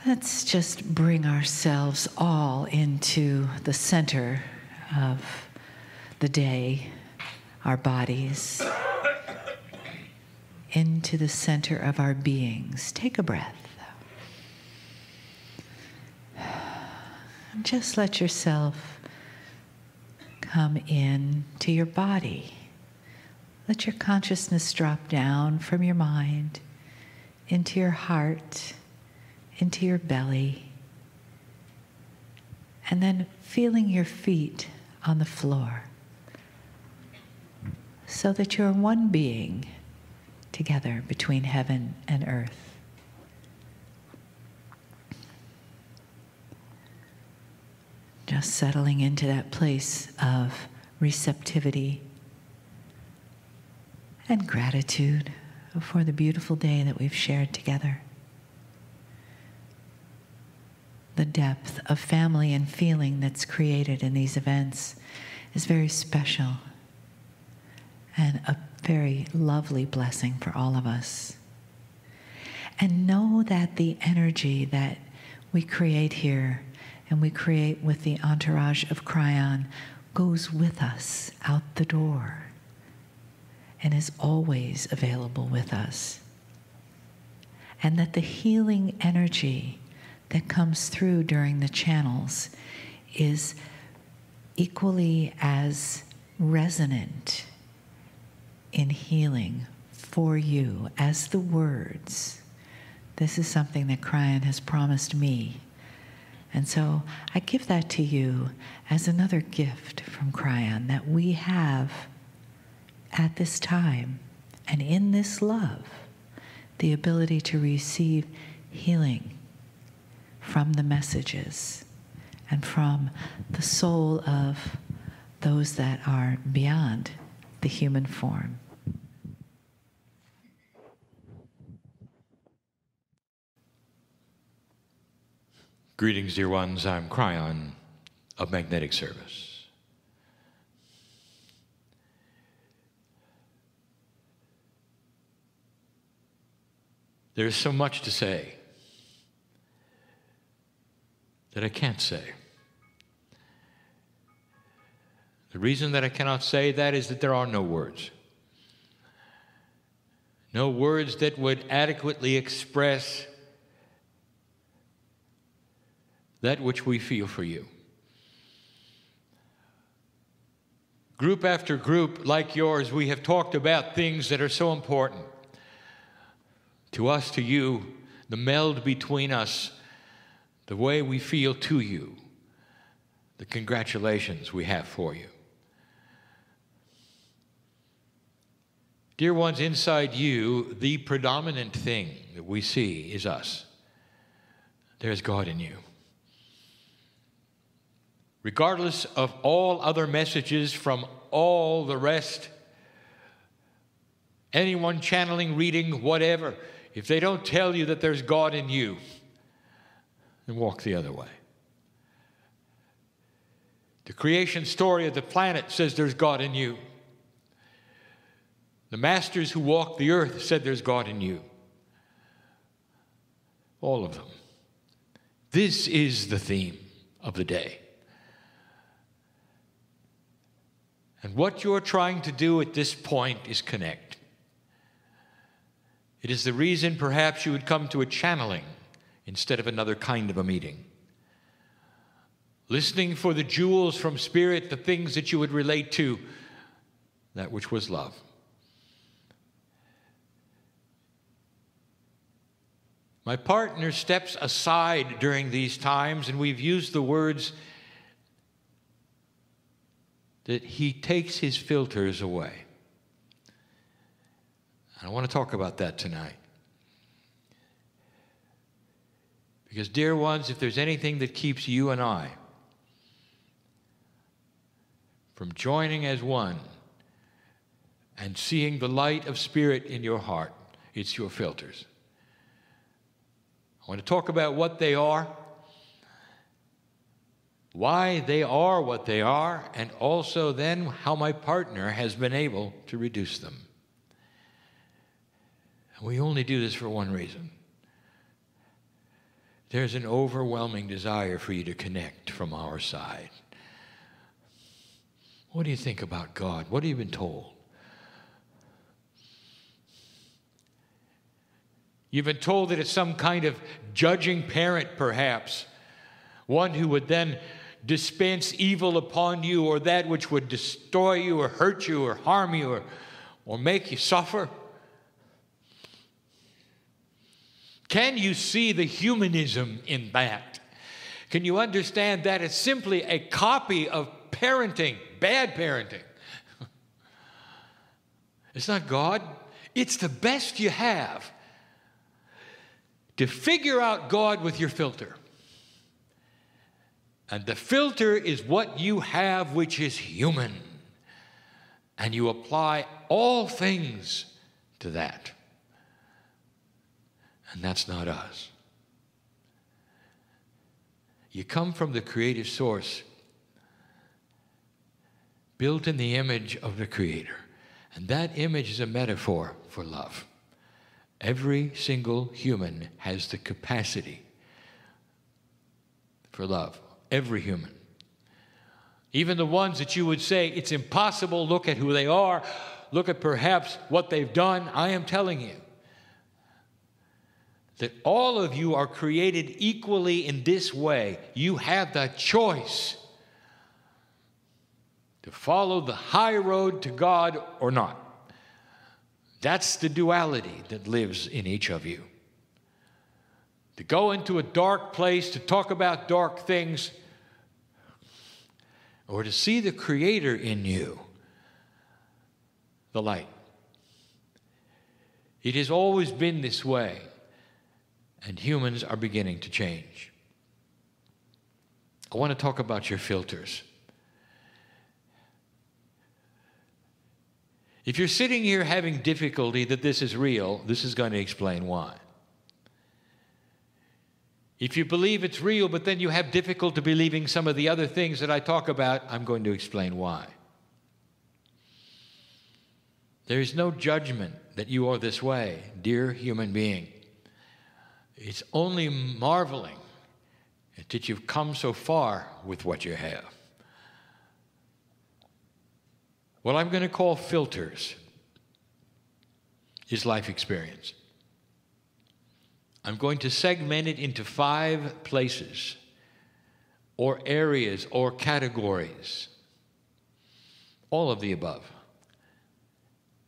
Let's just bring ourselves all into the center of the day, our bodies, into the center of our beings. Take a breath. Just let yourself come in to your body. Let your consciousness drop down from your mind into your heart, into your belly, and then feeling your feet on the floor so that you're one being together between heaven and earth. Just settling into that place of receptivity and gratitude for the beautiful day that we've shared together. The depth of family and feeling that's created in these events is very special and a very lovely blessing for all of us. And know that the energy that we create here and we create with the entourage of Kryon goes with us out the door and is always available with us. And that the healing energy that comes through during the channels is equally as resonant in healing for you as the words. This is something that Kryon has promised me. And so I give that to you as another gift from Kryon that we have at this time and in this love, the ability to receive healing from the messages and from the soul of those that are beyond the human form. Greetings, dear ones. I'm Kryon of Magnetic Service. There's so much to say that I can't say. The reason that I cannot say that is that there are no words. No words that would adequately express that which we feel for you. Group after group like yours, we have talked about things that are so important to us, to you, the meld between us, the way we feel to you, the congratulations we have for you. Dear ones, inside you, the predominant thing that we see is us. There's God in you. Regardless of all other messages from all the rest, anyone channeling, reading, whatever, if they don't tell you that there's God in you, then walk the other way. The creation story of the planet says there's God in you. The masters who walked the earth said there's God in you. All of them. This is the theme of the day. And what you're trying to do at this point is connect. It is the reason perhaps you would come to a channeling instead of another kind of a meeting. Listening for the jewels from Spirit, the things that you would relate to, that which was love. My partner steps aside during these times, and we've used the words that he takes his filters away. I want to talk about that tonight. Because, dear ones, if there's anything that keeps you and I from joining as one and seeing the light of Spirit in your heart, it's your filters. I want to talk about what they are, why they are what they are, and also then how my partner has been able to reduce them. And we only do this for one reason: there's an overwhelming desire for you to connect from our side. What do you think about God? What have you been told? You've been told that it's some kind of judging parent, perhaps, one who would then dispense evil upon you, or that which would destroy you or hurt you or harm you or make you suffer. Can you see the humanism in that? Can you understand that it's simply a copy of parenting, bad parenting? It's not God. It's the best you have to figure out God with your filter. And the filter is what you have, which is human. And you apply all things to that. And that's not us. You come from the creative source, built in the image of the Creator. And that image is a metaphor for love. Every single human has the capacity for love. Every human. Even the ones that you would say, it's impossible, look at who they are, look at perhaps what they've done. I am telling you that all of you are created equally in this way. You have the choice to follow the high road to God or not. That's the duality that lives in each of you. To go into a dark place, to talk about dark things, or to see the Creator in you, the light. It has always been this way, and humans are beginning to change. I want to talk about your filters. If you're sitting here having difficulty that this is real, this is going to explain why. If you believe it's real, but then you have difficulty believing some of the other things that I talk about, I'm going to explain why. There is no judgment that you are this way, dear human being. It's only marveling that you've come so far with what you have. What I'm going to call filters is life experience. I'm going to segment it into 5 places or areas or categories. All of the above,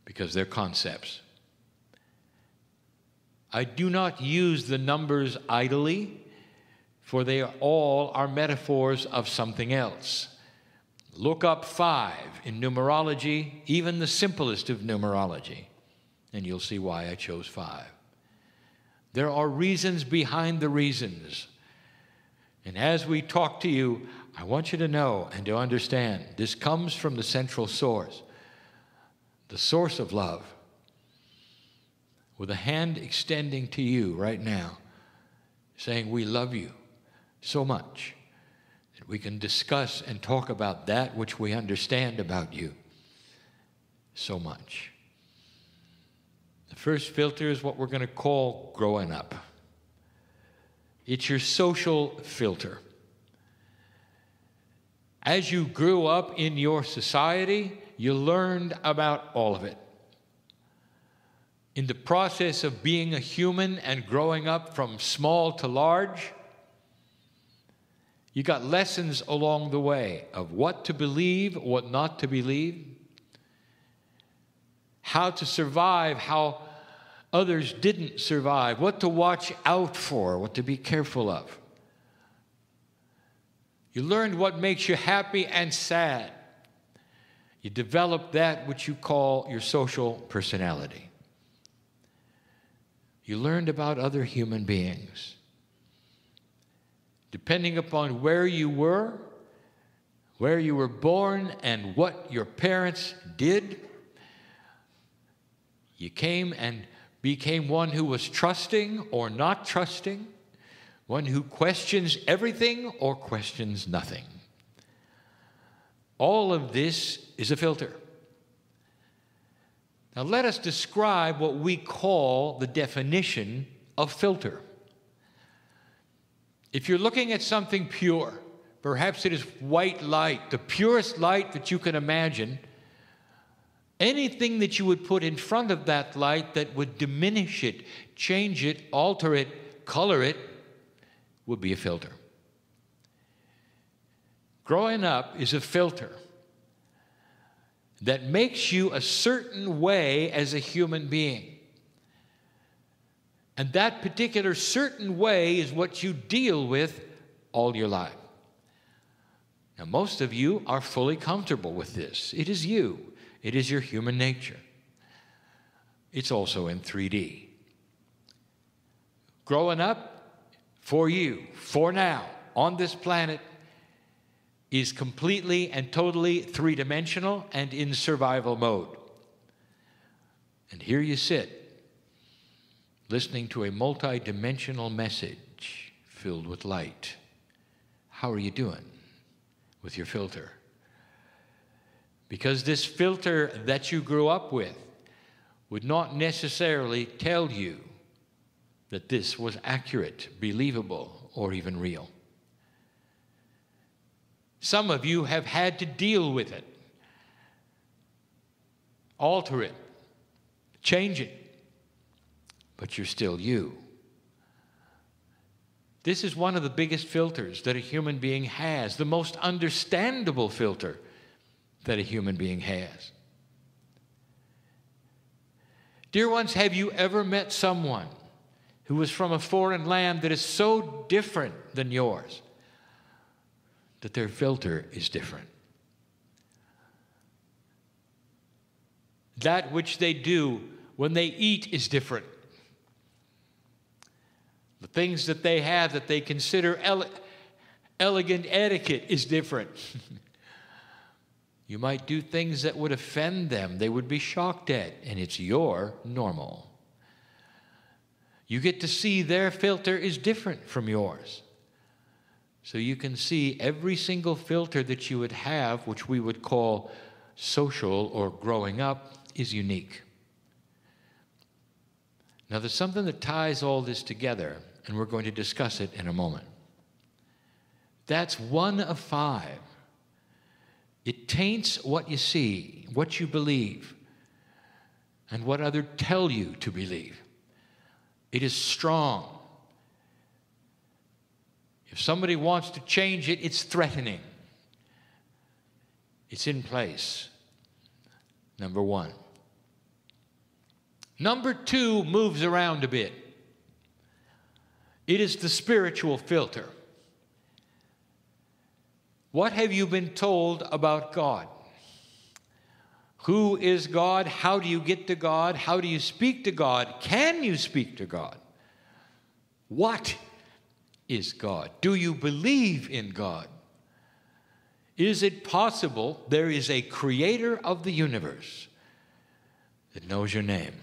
because they're concepts. I do not use the numbers idly, for they all are metaphors of something else. Look up 5 in numerology, even the simplest of numerology, and you'll see why I chose 5. There are reasons behind the reasons. And as we talk to you, I want you to know and to understand this comes from the central source, the source of love, with a hand extending to you right now, saying, we love you so much that we can discuss and talk about that which we understand about you so much. The first filter is what we're going to call growing up. It's your social filter. As you grew up in your society, you learned about all of it. In the process of being a human and growing up from small to large, you got lessons along the way of what to believe, what not to believe, how to survive, how others didn't survive, what to watch out for, what to be careful of. You learned what makes you happy and sad. You developed that which you call your social personality. You learned about other human beings. Depending upon where you were born, and what your parents did, you came and became one who was trusting or not trusting, one who questions everything or questions nothing. All of this is a filter. Now let us describe what we call the definition of filter. If you're looking at something pure, perhaps it is white light, the purest light that you can imagine, anything that you would put in front of that light that would diminish it, change it, alter it, color it, would be a filter. Growing up is a filter that makes you a certain way as a human being. And that particular certain way is what you deal with all your life. Now, most of you are fully comfortable with this. It is you. It is your human nature. It's also in 3D. Growing up, for you, for now, on this planet, is completely and totally three-dimensional and in survival mode. And here you sit, listening to a multi-dimensional message filled with light. How are you doing with your filter? Because this filter that you grew up with would not necessarily tell you that this was accurate, believable, or even real. Some of you have had to deal with it, alter it, change it, but you're still you. This is one of the biggest filters that a human being has, the most understandable filter that a human being has. Dear ones, have you ever met someone who was from a foreign land that is so different than yours that their filter is different? That which they do when they eat is different. The things that they have that they consider elegant etiquette is different. You might do things that would offend them, they would be shocked at, and it's your normal. You get to see their filter is different from yours. So you can see every single filter that you would have, which we would call social or growing up, is unique. Now there's something that ties all this together, and we're going to discuss it in a moment. That's one of 5. It taints what you see, what you believe, and what others tell you to believe. It is strong. If somebody wants to change it, it's threatening. It's in place. Number 1. Number 2 moves around a bit. It is the spiritual filter. What have you been told about God? Who is God? How do you get to God? How do you speak to God? Can you speak to God? What is God? Do you believe in God? Is it possible there is a creator of the universe that knows your name?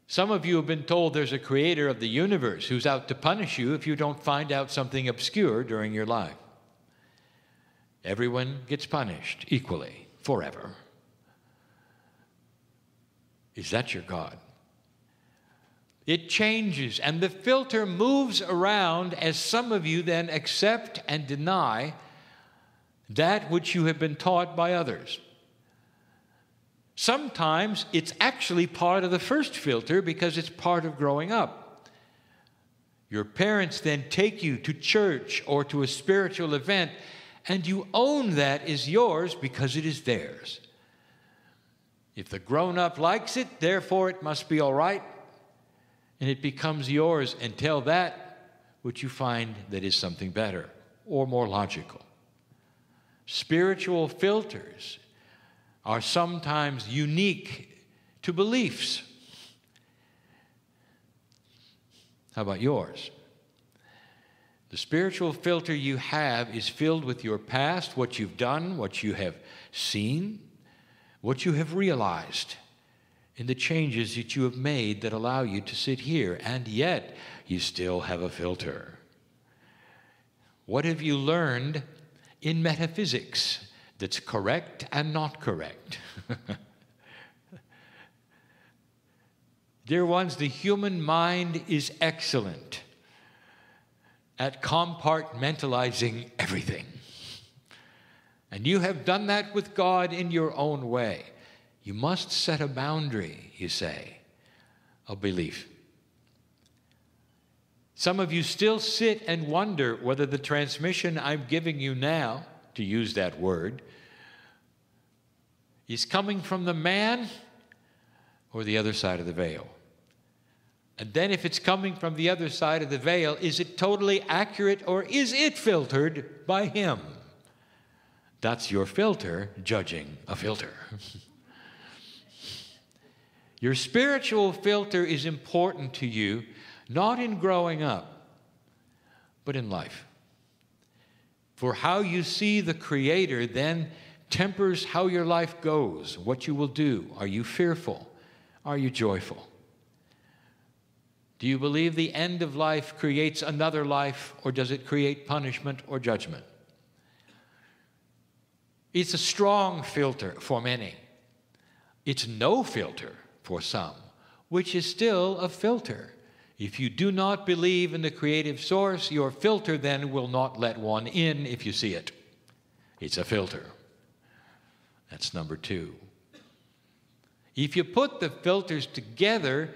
Some of you have been told there's a creator of the universe who's out to punish you if you don't find out something obscure during your life. Everyone gets punished equally, forever. Is that your God? It changes, and the filter moves around as some of you then accept and deny that which you have been taught by others. Sometimes it's actually part of the first filter because it's part of growing up. Your parents then take you to church or to a spiritual event, and you own that as yours because it is theirs. If the grown-up likes it, therefore it must be all right, and it becomes yours until that which you find that is something better or more logical. Spiritual filters are sometimes unique to beliefs. How about yours? The spiritual filter you have is filled with your past, what you've done, what you have seen, what you have realized in the changes that you have made that allow you to sit here, and yet you still have a filter. What have you learned in metaphysics that's correct and not correct? Dear ones, the human mind is excellent. at compartmentalizing everything. And you have done that with God in your own way. You must set a boundary, you say, of belief. Some of you still sit and wonder whether the transmission I'm giving you now, to use that word, is coming from the man or the other side of the veil. And then if it's coming from the other side of the veil, is it totally accurate or is it filtered by him? That's your filter judging a filter. Your spiritual filter is important to you, not in growing up, but in life. For how you see the Creator then tempers how your life goes, what you will do. Are you fearful? Are you joyful? Do you believe the end of life creates another life, or does it create punishment or judgment? It's a strong filter for many. It's no filter for some, which is still a filter. If you do not believe in the creative source, your filter then will not let one in if you see it. It's a filter. That's number 2. If you put the filters together,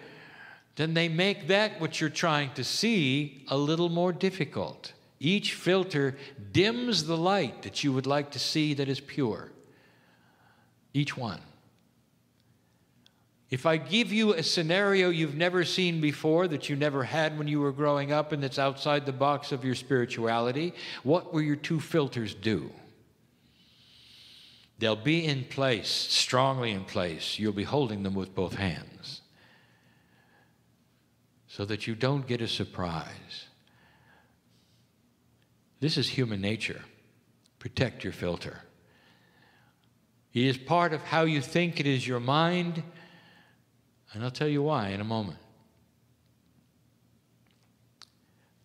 then they make that what you're trying to see a little more difficult. Each filter dims the light that you would like to see that is pure. Each one. If I give you a scenario you've never seen before, that you never had when you were growing up, and that's outside the box of your spirituality, what will your 2 filters do? They'll be in place, strongly in place. You'll be holding them with both hands, so that you don't get a surprise. This is human nature. Protect your filter. It is part of how you think. It is your mind. And I'll tell you why in a moment.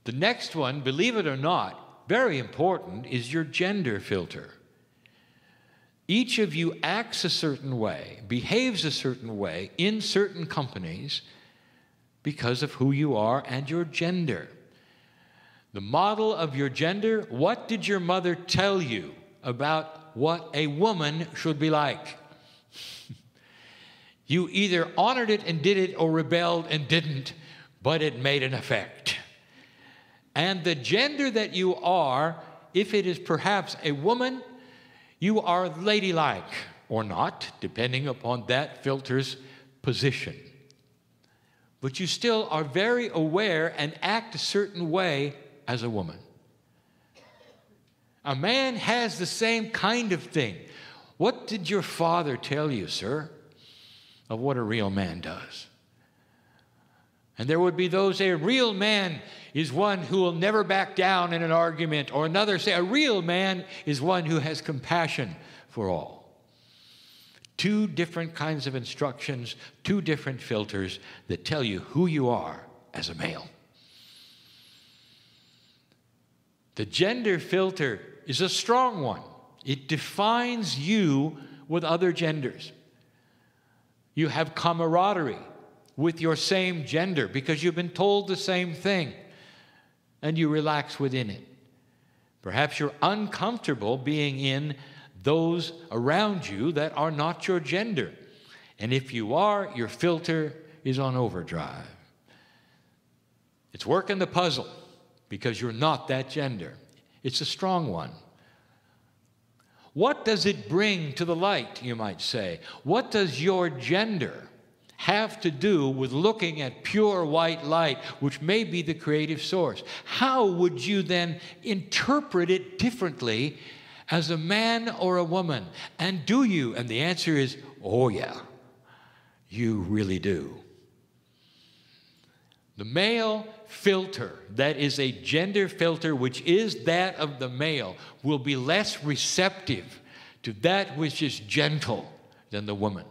The next one, believe it or not, very important, is your gender filter. Each of you acts a certain way, behaves a certain way in certain companies because of who you are and your gender. The model of your gender, what did your mother tell you about what a woman should be like? You either honored it and did it or rebelled and didn't, but it made an effect. And the gender that you are, if it is perhaps a woman, you are ladylike or not, depending upon that filter's position. But you still are very aware and act a certain way as a woman. A man has the same kind of thing. What did your father tell you, sir, of what a real man does? And there would be those say a real man is one who will never back down in an argument, or another say a real man is one who has compassion for all. 2 different kinds of instructions, 2 different filters that tell you who you are as a male. The gender filter is a strong one. It defines you with other genders. You have camaraderie with your same gender because you've been told the same thing, and you relax within it. Perhaps you're uncomfortable being in those around you that are not your gender. And if you are, your filter is on overdrive. It's working the puzzle because you're not that gender. It's a strong one. What does it bring to the light, you might say? What does your gender have to do with looking at pure white light, which may be the creative source? How would you then interpret it differently as a man or a woman? And do you? And the answer is, oh yeah, you really do. The male filter, that is a gender filter, which is that of the male, will be less receptive to that which is gentle than the woman.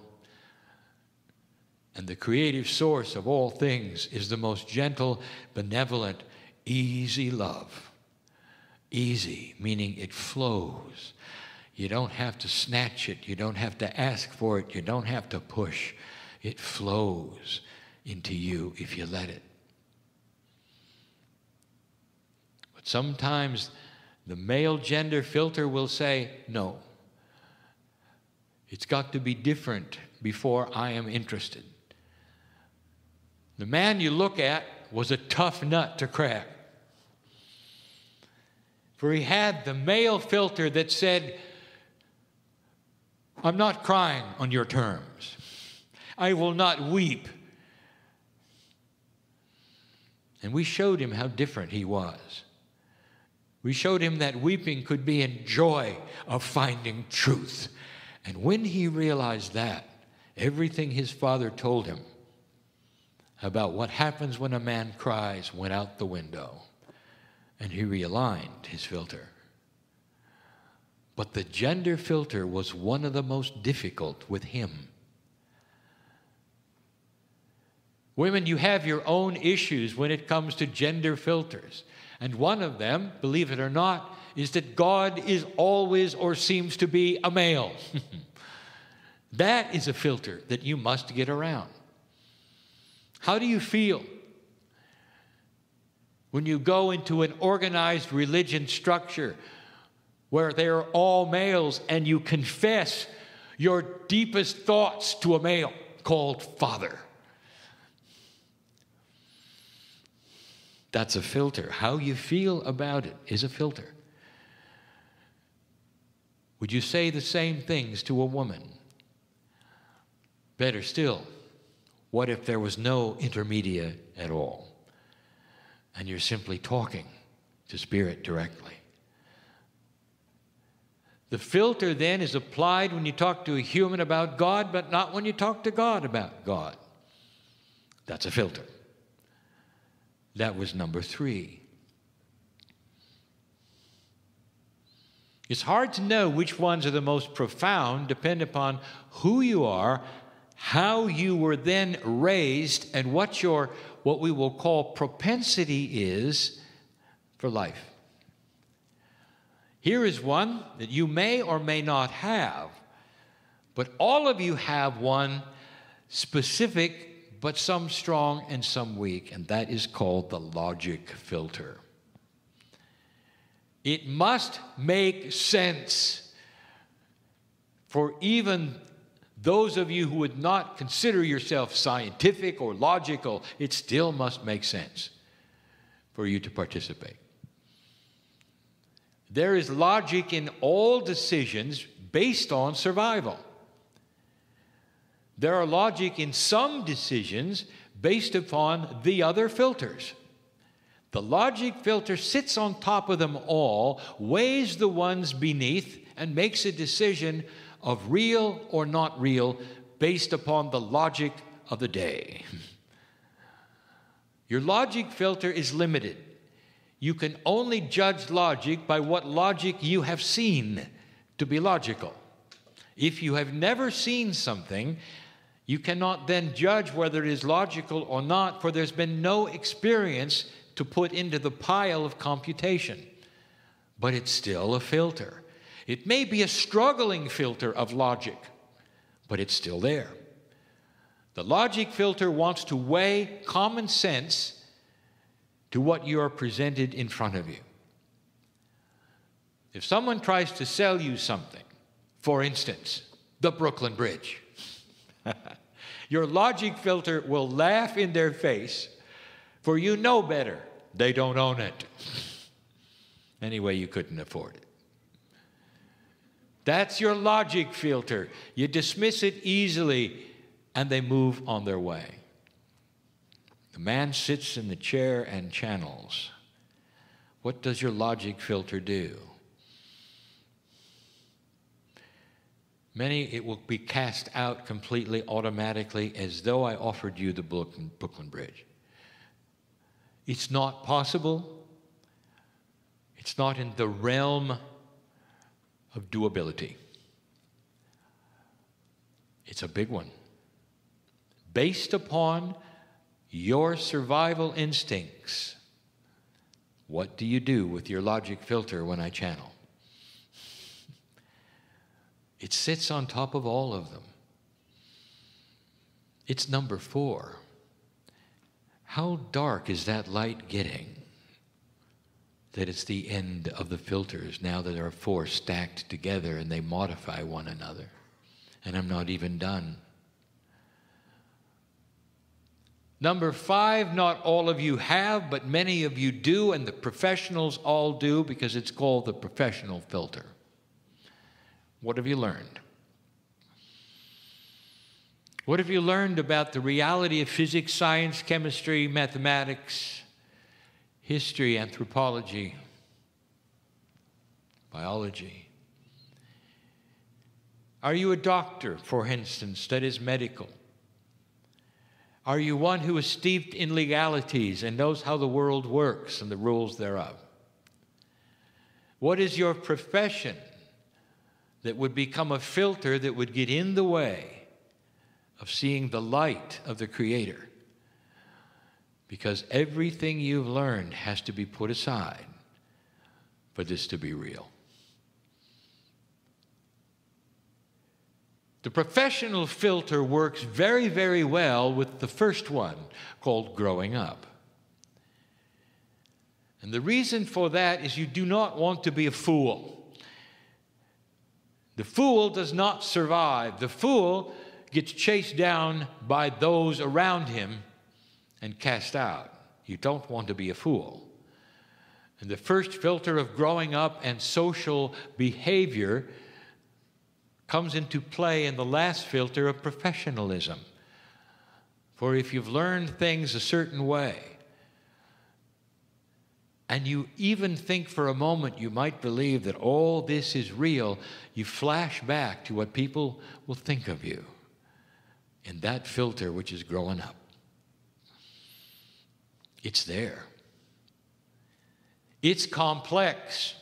And the creative source of all things is the most gentle, benevolent, easy love. Easy, meaning it flows. You don't have to snatch it. You don't have to ask for it. You don't have to push. It flows into you if you let it. But sometimes the male gender filter will say, no, it's got to be different before I am interested. The man you look at was a tough nut to crack. For he had the male filter that said, I'm not crying on your terms. I will not weep. And we showed him how different he was. We showed him that weeping could be in joy of finding truth. And when he realized that, everything his father told him about what happens when a man cries went out the window. And he realigned his filter. But the gender filter was one of the most difficult with him. Women, you have your own issues when it comes to gender filters. And one of them, believe it or not, is that God is always or seems to be a male. That is a filter that you must get around. How do you feel when you go into an organized religion structure where they are all males and you confess your deepest thoughts to a male called Father? That's a filter. How you feel about it is a filter. Would you say the same things to a woman? Better still, what if there was no intermediate at all? And you're simply talking to Spirit directly. The filter then is applied when you talk to a human about God, but not when you talk to God about God. That's a filter. That was number 3. It's hard to know which ones are the most profound, depending upon who you are, how you were then raised, and what we will call propensity is for life. Here is one that you may or may not have, but all of you have one specific, but some strong and some weak, and that is called the logic filter. It must make sense for even those of you who would not consider yourself scientific or logical. It still must make sense for you to participate. There is logic in all decisions based on survival. There are logic in some decisions based upon the other filters. The logic filter sits on top of them all, weighs the ones beneath, and makes a decision of real or not real based upon the logic of the day. Your logic filter is limited. You can only judge logic by what logic you have seen to be logical. If you have never seen something, you cannot then judge whether it is logical or not, for there's been no experience to put into the pile of computation. But it's still a filter. It may be a struggling filter of logic, but it's still there. The logic filter wants to weigh common sense to what you are presented in front of you. If someone tries to sell you something, for instance, the Brooklyn Bridge, your logic filter will laugh in their face, for you know better. They don't own it. Anyway, you couldn't afford it. That's your logic filter. You dismiss it easily, and they move on their way. The man sits in the chair and channels. What does your logic filter do? Many, it will be cast out completely automatically as though I offered you the Brooklyn Bridge. It's not possible. It's not in the realm of doability. It's a big one. Based upon your survival instincts, what do you do with your logic filter when I channel? It sits on top of all of them. It's number 4. How dark is that light getting? that it's the end of the filters now that there are four stacked together and they modify one another. And I'm not even done. Number 5, not all of you have, but many of you do, and the professionals all do, because it's called the professional filter. What have you learned? What have you learned about the reality of physics, science, chemistry, mathematics, history, anthropology, biology? Are you a doctor, for instance, that is medical? Are you one who is steeped in legalities and knows how the world works and the rules thereof? What is your profession that would become a filter that would get in the way of seeing the light of the Creator? Because everything you've learned has to be put aside for this to be real. The professional filter works very, very well with the first one, called growing up. And the reason for that is you do not want to be a fool. The fool does not survive. The fool gets chased down by those around him and cast out. You don't want to be a fool. And the first filter of growing up and social behavior comes into play in the last filter of professionalism. For if you've learned things a certain way, and you even think for a moment you might believe that all this is real, you flash back to what people will think of you in that filter which is growing up. It's there. It's complex.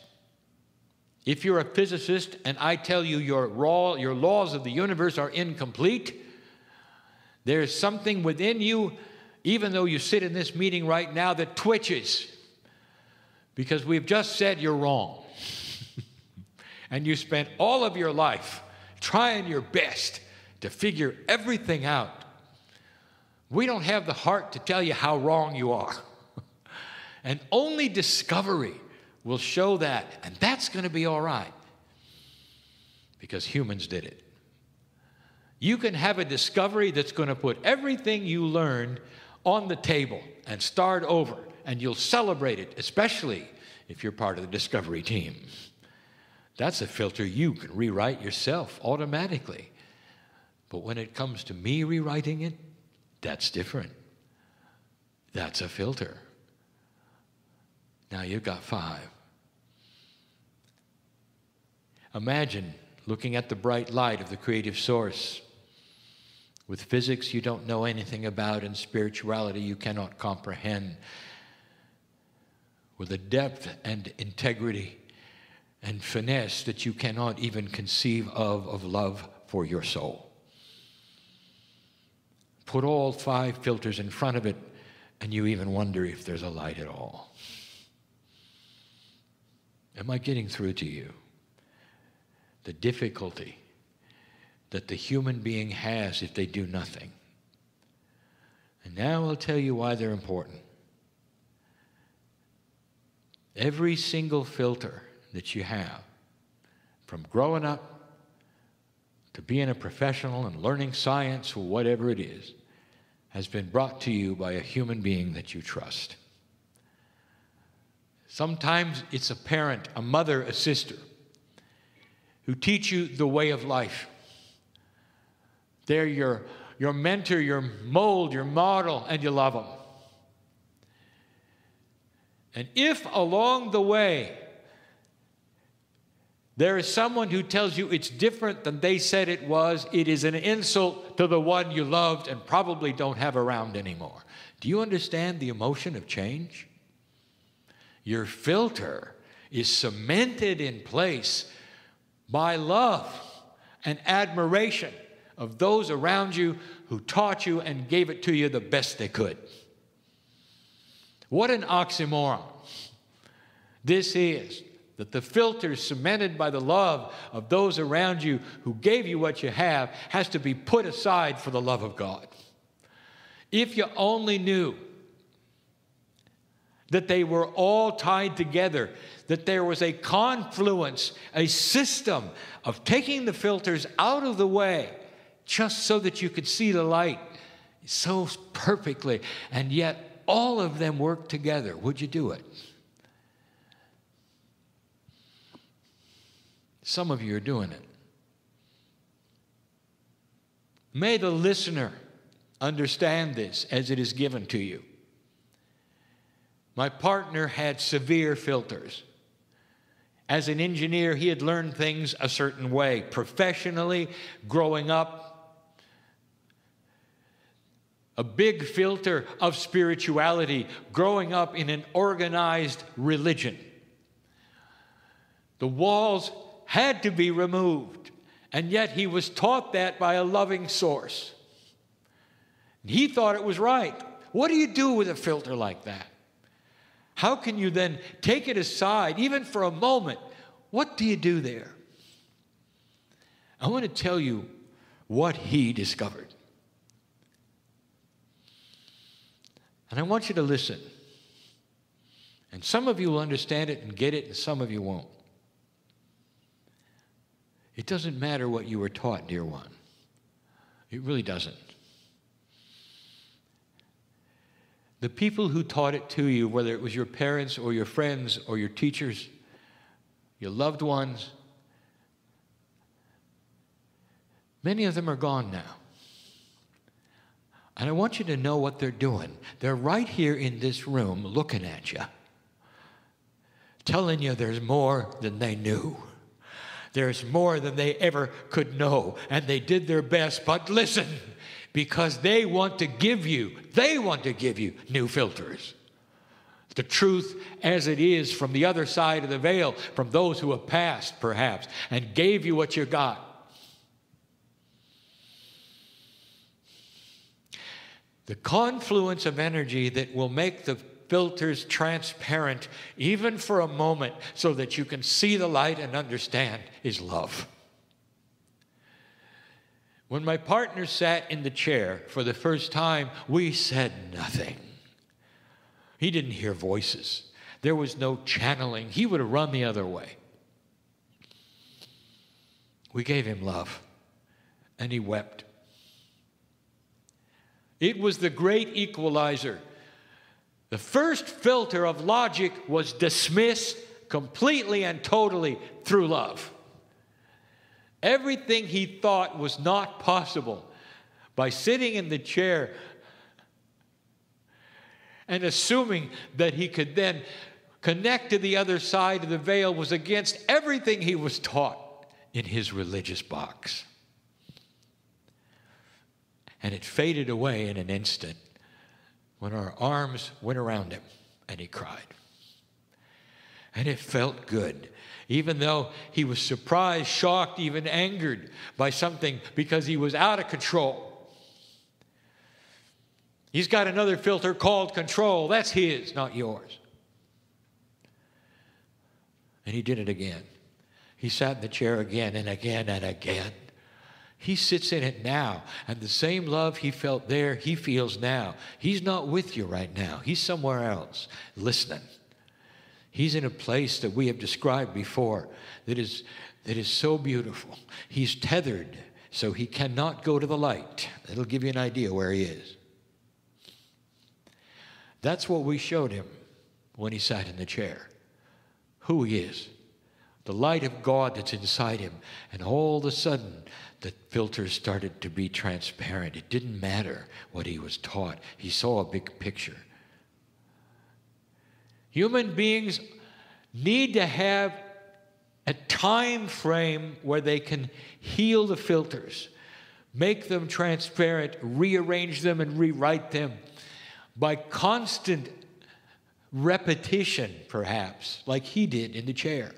If you're a physicist and I tell you your laws of the universe are incomplete, there's something within you, even though you sit in this meeting right now, that twitches because we've just said you're wrong. And you spent all of your life trying your best to figure everything out. We don't have the heart to tell you how wrong you are. And only discovery will show that, and that's going to be all right because humans did it. You can have a discovery that's going to put everything you learned on the table and start over, and you'll celebrate it, especially if you're part of the discovery team. That's a filter you can rewrite yourself automatically. But when it comes to me rewriting it, that's different. That's a filter. Now you've got 5. Imagine looking at the bright light of the creative source. With physics you don't know anything about, and spirituality you cannot comprehend. With a depth and integrity and finesse that you cannot even conceive of love for your soul. Put all 5 filters in front of it, and you even wonder if there's a light at all. Am I getting through to you? The difficulty that the human being has if they do nothing. And now I'll tell you why they're important. Every single filter that you have, from growing up to being a professional and learning science or whatever it is, has been brought to you by a human being that you trust. Sometimes it's a parent, a mother, a sister, who teach you the way of life. They're your mentor, your mold, your model, and you love them. And if along the way there is someone who tells you it's different than they said it was, it is an insult to the one you loved and probably don't have around anymore. Do you understand the emotion of change? Your filter is cemented in place by love and admiration of those around you who taught you and gave it to you the best they could. What an oxymoron this is, that the filter cemented by the love of those around you who gave you what you have has to be put aside for the love of God. If you only knew that they were all tied together, that there was a confluence, a system of taking the filters out of the way just so that you could see the light so perfectly, and yet all of them work together. Would you do it? Some of you are doing it. May the listener understand this as it is given to you. My partner had severe filters. As an engineer, he had learned things a certain way. Professionally, growing up, a big filter of spirituality, growing up in an organized religion. The walls had to be removed, and yet he was taught that by a loving source. He thought it was right. What do you do with a filter like that? How can you then take it aside, even for a moment? What do you do there? I want to tell you what he discovered. And I want you to listen. And some of you will understand it and get it, and some of you won't. It doesn't matter what you were taught, dear one. It really doesn't. The people who taught it to you, whether it was your parents or your friends or your teachers, your loved ones, many of them are gone now. And I want you to know what they're doing. They're right here in this room looking at you, telling you there's more than they knew. There's more than they ever could know. And they did their best. But listen, because they want to give you new filters. The truth as it is from the other side of the veil, from those who have passed, perhaps, and gave you what you got. The confluence of energy that will make the filters transparent, even for a moment, so that you can see the light and understand, is love. When my partner sat in the chair for the first time, we said nothing. He didn't hear voices. There was no channeling. He would have run the other way. We gave him love, and he wept. It was the great equalizer. The first filter of logic was dismissed completely and totally through love. Everything he thought was not possible, by sitting in the chair and assuming that he could then connect to the other side of the veil, was against everything he was taught in his religious box. And it faded away in an instant when our arms went around him and he cried. And it felt good, even though he was surprised, shocked, even angered by something, because he was out of control. He's got another filter called control. That's his, not yours. And he did it again. He sat in the chair again and again and again. He sits in it now, and the same love he felt there, he feels now. He's not with you right now. He's somewhere else, listening. He's in a place that we have described before that is so beautiful. He's tethered, so he cannot go to the light. That'll give you an idea where he is. That's what we showed him when he sat in the chair, who he is, the light of God that's inside him. And all of a sudden, the filters started to be transparent. It didn't matter what he was taught. He saw a big picture. Human beings need to have a time frame where they can heal the filters, make them transparent, rearrange them and rewrite them by constant repetition, perhaps, like he did in the chair.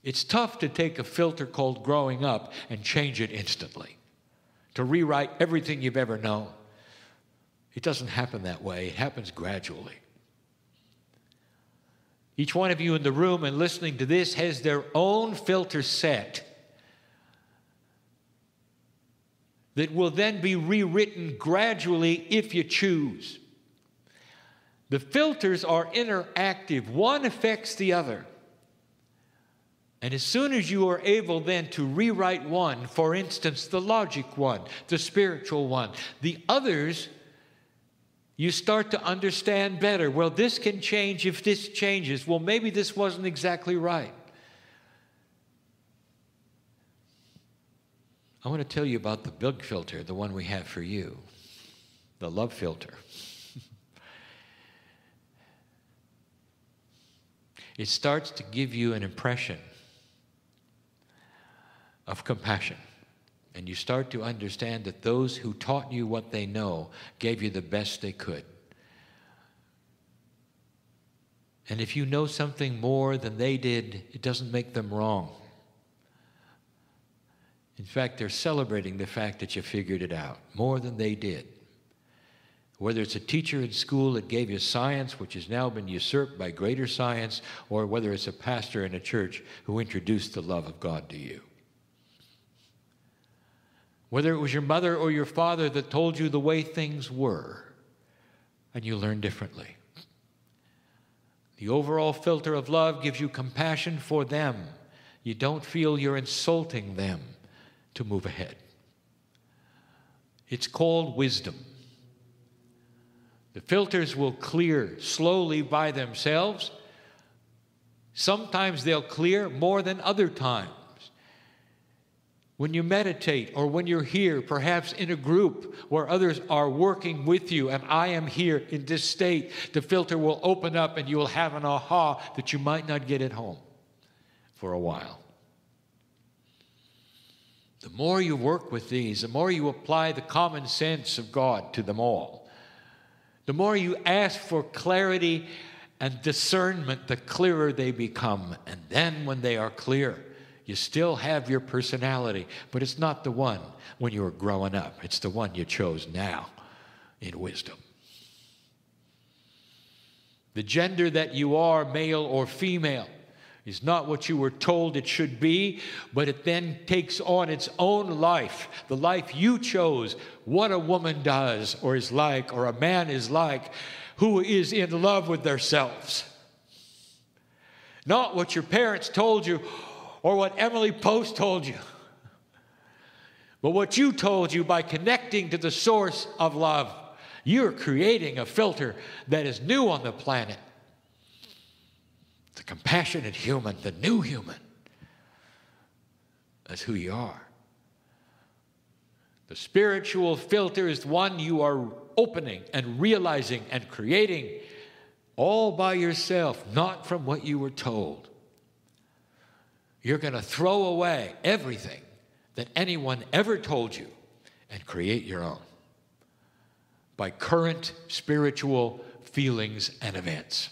It's tough to take a filter called growing up and change it instantly, to rewrite everything you've ever known. It doesn't happen that way. It happens gradually. Each one of you in the room and listening to this has their own filter set that will then be rewritten gradually if you choose. The filters are interactive. One affects the other. And as soon as you are able then to rewrite one, for instance, the logic one, the spiritual one, the others, you start to understand better. Well, this can change if this changes. Well, maybe this wasn't exactly right. I want to tell you about the big filter, the one we have for you, the love filter. It starts to give you an impression of compassion. And you start to understand that those who taught you what they know gave you the best they could. And if you know something more than they did, it doesn't make them wrong. In fact, they're celebrating the fact that you figured it out more than they did. Whether it's a teacher in school that gave you science, which has now been usurped by greater science, or whether it's a pastor in a church who introduced the love of God to you. Whether it was your mother or your father that told you the way things were, and you learned differently. The overall filter of love gives you compassion for them. You don't feel you're insulting them to move ahead. It's called wisdom. The filters will clear slowly by themselves. Sometimes they'll clear more than other times. When you meditate or when you're here, perhaps in a group where others are working with you, and I am here in this state, the filter will open up and you will have an aha that you might not get at home for a while. The more you work with these, the more you apply the common sense of God to them all, the more you ask for clarity and discernment, the clearer they become. And then when they are clear, you still have your personality, but it's not the one when you were growing up. It's the one you chose now in wisdom. The gender that you are, male or female, is not what you were told it should be, but it then takes on its own life, the life you chose, what a woman does or is like, or a man is like, who is in love with themselves. Not what your parents told you or what Emily Post told you, but what you told you by connecting to the source of love. You're creating a filter that is new on the planet. The compassionate human, the new human. That's who you are. The spiritual filter is one you are opening and realizing and creating all by yourself, not from what you were told. You're going to throw away everything that anyone ever told you and create your own by current spiritual feelings and events,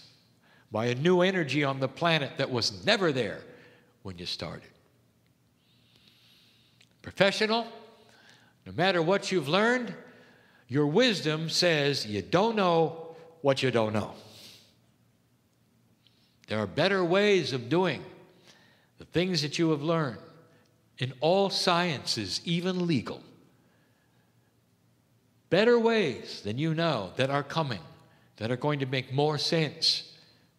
by a new energy on the planet that was never there when you started. Professional, no matter what you've learned, your wisdom says you don't know what you don't know. There are better ways of doing the things that you have learned in all sciences, even legal. Better ways than you know that are coming, that are going to make more sense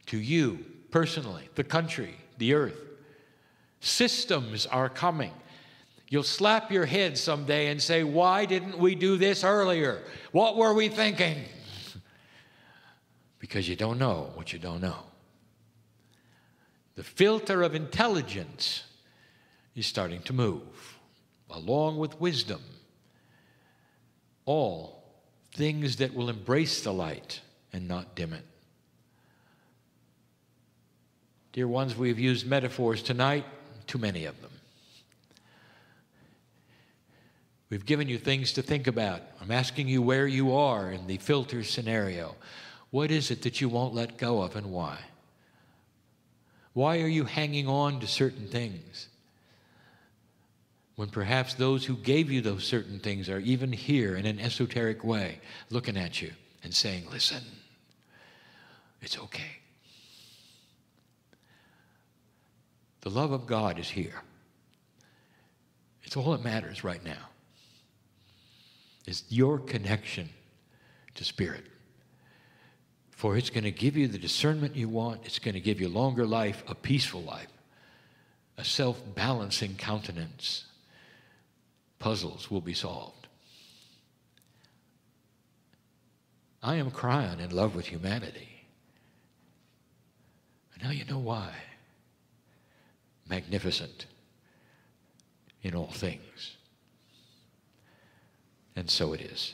to you personally, the country, the earth. Systems are coming. You'll slap your head someday and say, why didn't we do this earlier? What were we thinking? Because you don't know what you don't know. The filter of intelligence is starting to move, along with wisdom. All things that will embrace the light and not dim it. Dear ones, we've used metaphors tonight, too many of them. We've given you things to think about. I'm asking you where you are in the filter scenario. What is it that you won't let go of and why? Why are you hanging on to certain things when perhaps those who gave you those certain things are even here in an esoteric way looking at you and saying, listen, it's okay. The love of God is here. It's all that matters right now. It's your connection to Spirit. For it's going to give you the discernment you want. It's going to give you longer life, a peaceful life, a self-balancing countenance. Puzzles will be solved. I am Kryon, in love with humanity. And now you know why. Magnificent in all things. And so it is.